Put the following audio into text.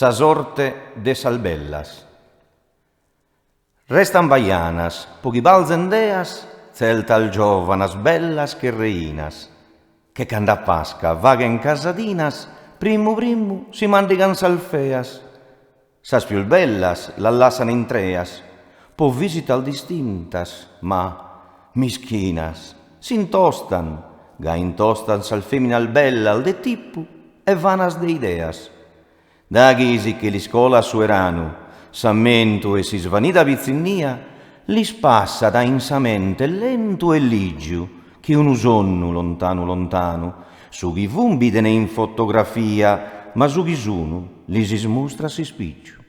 Sa sorte de salbellas. Restan baianas, pochi balzendeas, celtal giovanas bellas che reinas, che canda pasca vaghen casadinas, primu si mandigan salfeas. Sas più bellas l'allassan in treas, po visital distintas, ma mischinas, s'intostan, ga intostan sal feminal bella al de tippu e vanas de ideas. Da ghisi che li scola sueranu, s'ammento e si svanida bizzinnia, li spassa da insamente lento e ligiu, che un usonnu lontanu, su chi vumbidene in fotografia, ma su chi sunu li si smostra si spicciu.